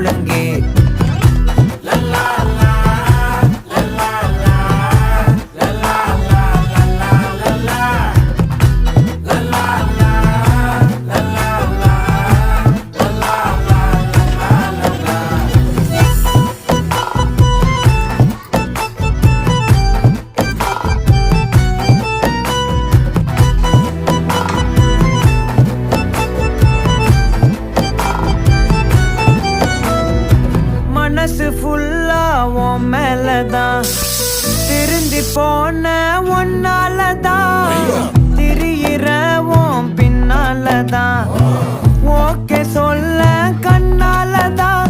ஒழுங்கே. மனசு ஃபுல்லா உன் மேலதான், திருந்தி போன ஒன்னாலதான், திரியிற உன் பின்னாலதான், ஓகே சொல்ல கண்ணாலதான்.